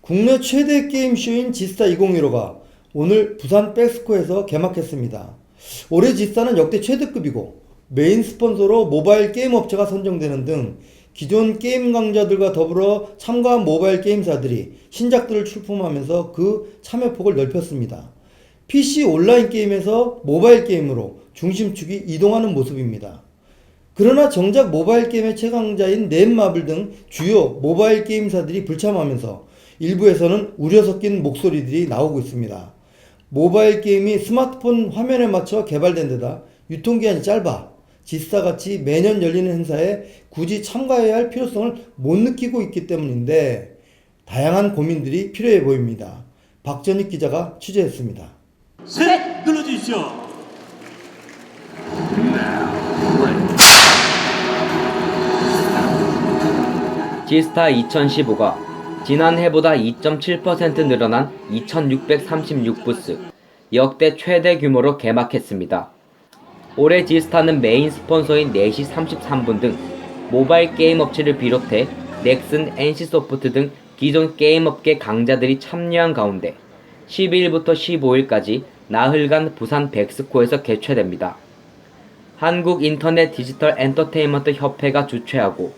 국내 최대 게임쇼인 지스타 2015가 오늘 부산 백스코에서 개막했습니다. 올해 지스타는 역대 최대급이고 메인 스폰서로 모바일 게임 업체가 선정되는 등 기존 게임 강자들과 더불어 참가한 모바일 게임사들이 신작들을 출품하면서 그 참여폭을 넓혔습니다. PC 온라인 게임에서 모바일 게임으로 중심축이 이동하는 모습입니다. 그러나 정작 모바일 게임의 최강자인 넷마블 등 주요 모바일 게임사들이 불참하면서 일부에서는 우려 섞인 목소리들이 나오고 있습니다. 모바일 게임이 스마트폰 화면에 맞춰 개발된 데다 유통기한이 짧아 지스타같이 매년 열리는 행사에 굳이 참가해야 할 필요성을 못 느끼고 있기 때문인데 다양한 고민들이 필요해 보입니다. 박전익 기자가 취재했습니다. 셋 눌러주십시오. 지스타 2015가 지난해보다 2.7% 늘어난 2636부스, 역대 최대 규모로 개막했습니다. 올해 지스타는 메인 스폰서인 4시 33분 등 모바일 게임 업체를 비롯해 넥슨, NC소프트 등 기존 게임업계 강자들이 참여한 가운데 12일부터 15일까지 나흘간 부산 백스코에서 개최됩니다. 한국인터넷 디지털 엔터테인먼트 협회가 주최하고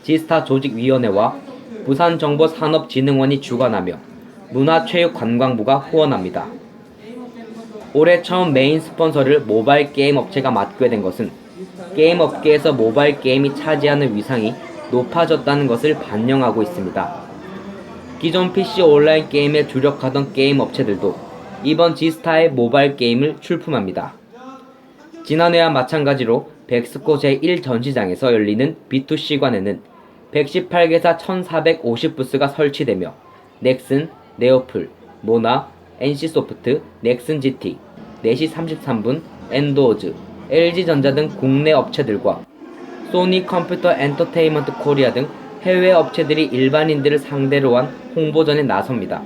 지스타 조직위원회와 부산정보산업진흥원이 주관하며 문화체육관광부가 후원합니다. 올해 처음 메인 스폰서를 모바일 게임 업체가 맡게 된 것은 게임 업계에서 모바일 게임이 차지하는 위상이 높아졌다는 것을 반영하고 있습니다. 기존 PC 온라인 게임에 주력하던 게임 업체들도 이번 지스타의 모바일 게임을 출품합니다. 지난해와 마찬가지로 백스코 제1전시장에서 열리는 B2C관에는 118개사 1450부스가 설치되며 넥슨, 네오플, 모나, NC소프트, 넥슨GT, 4시 33분, 엔도어즈, LG전자 등 국내 업체들과 소니 컴퓨터 엔터테인먼트 코리아 등 해외 업체들이 일반인들을 상대로 한 홍보전에 나섭니다.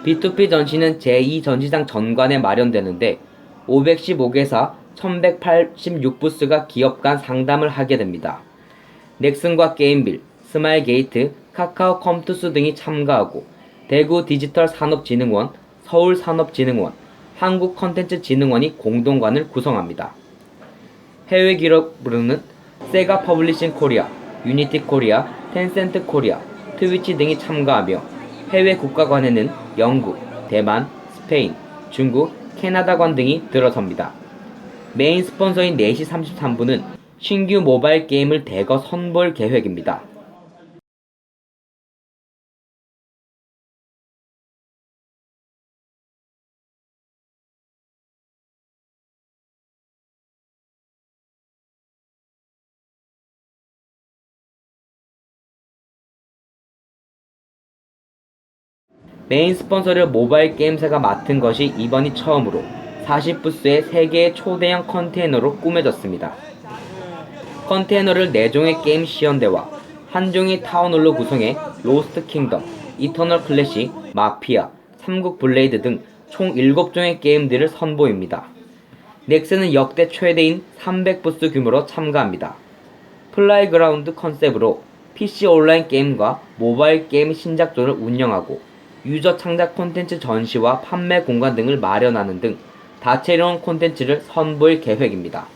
B2P 전시는 제2전시장 전관에 마련되는데 515개사 1186부스가 기업 간 상담을 하게 됩니다. 넥슨과 게임빌, 스마일게이트, 카카오 컴투스 등이 참가하고 대구 디지털산업진흥원, 서울산업진흥원, 한국컨텐츠진흥원이 공동관을 구성합니다. 해외 기업으로는 세가 퍼블리싱 코리아, 유니티 코리아, 텐센트 코리아, 트위치 등이 참가하며 해외 국가관에는 영국, 대만, 스페인, 중국, 캐나다관 등이 들어섭니다. 메인 스폰서인 4시 33분은 신규 모바일 게임을 대거 선보일 계획입니다. 메인 스폰서를 모바일 게임사가 맡은 것이 이번이 처음으로 40부스의 3개의 초대형 컨테이너로 꾸며졌습니다. 컨테이너를 4종의 게임 시연대와 1종의 타운홀로 구성해 로스트 킹덤, 이터널 클래식, 마피아, 삼국 블레이드 등 총 7종의 게임들을 선보입니다. 넥슨은 역대 최대인 300부스 규모로 참가합니다. 플라이그라운드 컨셉으로 PC 온라인 게임과 모바일 게임 신작존을 운영하고 유저 창작 콘텐츠 전시와 판매 공간 등을 마련하는 등 다채로운 콘텐츠를 선보일 계획입니다.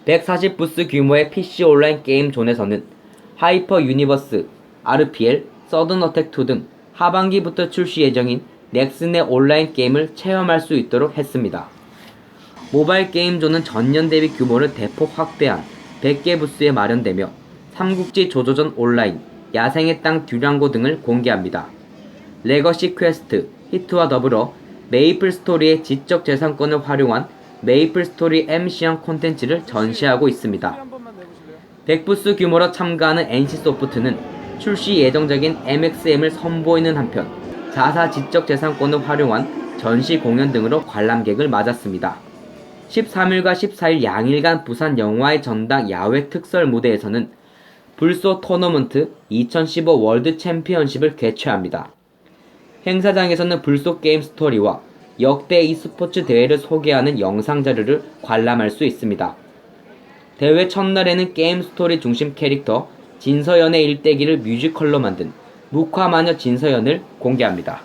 (140부스) 규모의 PC 온라인 게임 존에서는 하이퍼 유니버스, RPL, 서든 어택2 등 하반기부터 출시 예정인 넥슨의 온라인 게임을 체험할 수 있도록 했습니다. 모바일 게임 존은 전년 대비 규모를 대폭 확대한 100개 부스에 마련되며 삼국지 조조전 온라인, 야생의 땅 듀랑고 등을 공개합니다. 레거시 퀘스트, 히트와 더불어 메이플 스토리의 지적 재산권을 활용한 메이플 스토리 MC형 콘텐츠를 전시하고 있습니다. 100부스 규모로 참가하는 NC소프트는 출시 예정적인 MXM을 선보이는 한편 자사 지적재산권을 활용한 전시 공연 등으로 관람객을 맞았습니다. 13일과 14일 양일간 부산 영화의 전당 야외 특설 무대에서는 불소 토너먼트 2015 월드 챔피언십을 개최합니다. 행사장에서는 불소 게임 스토리와 역대 e스포츠 대회를 소개하는 영상 자료를 관람할 수 있습니다. 대회 첫날에는 게임 스토리 중심 캐릭터 진서연의 일대기를 뮤지컬로 만든 묵화마녀 진서연을 공개합니다.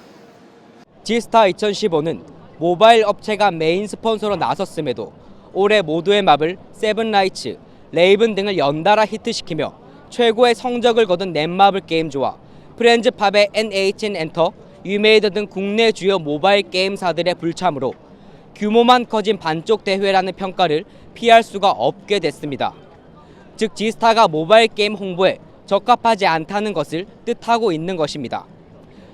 지스타 2015는 모바일 업체가 메인 스폰서로 나섰음에도 올해 모두의 마블, 세븐라이츠, 레이븐 등을 연달아 히트시키며 최고의 성적을 거둔 넷마블 게임즈와 프렌즈팝의 NHN 엔터, 유메이드 등 국내 주요 모바일 게임사들의 불참으로 규모만 커진 반쪽 대회라는 평가를 피할 수가 없게 됐습니다. 즉 지스타가 모바일 게임 홍보에 적합하지 않다는 것을 뜻하고 있는 것입니다.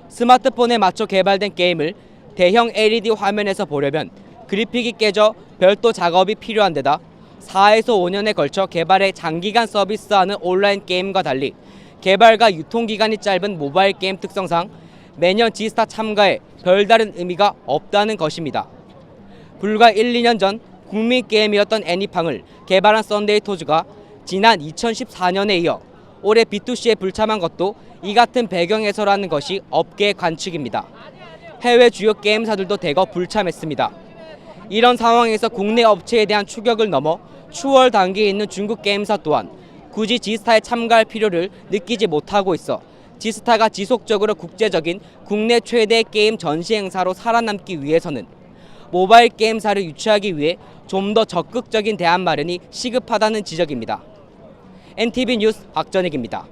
스마트폰에 맞춰 개발된 게임을 대형 LED 화면에서 보려면 그래픽이 깨져 별도 작업이 필요한 데다 4에서 5년에 걸쳐 개발해 장기간 서비스하는 온라인 게임과 달리 개발과 유통기간이 짧은 모바일 게임 특성상 매년 지스타 참가에 별다른 의미가 없다는 것입니다. 불과 1, 2년 전 국민 게임이었던 애니팡을 개발한 썬데이 토즈가 지난 2014년에 이어 올해 B2C에 불참한 것도 이 같은 배경에서라는 것이 업계의 관측입니다. 해외 주요 게임사들도 대거 불참했습니다. 이런 상황에서 국내 업체에 대한 추격을 넘어 추월 단계에 있는 중국 게임사 또한 굳이 지스타에 참가할 필요를 느끼지 못하고 있어 지스타가 지속적으로 국제적인 국내 최대 게임 전시 행사로 살아남기 위해서는 모바일 게임사를 유치하기 위해 좀 더 적극적인 대안 마련이 시급하다는 지적입니다. NTV 뉴스 박전익입니다.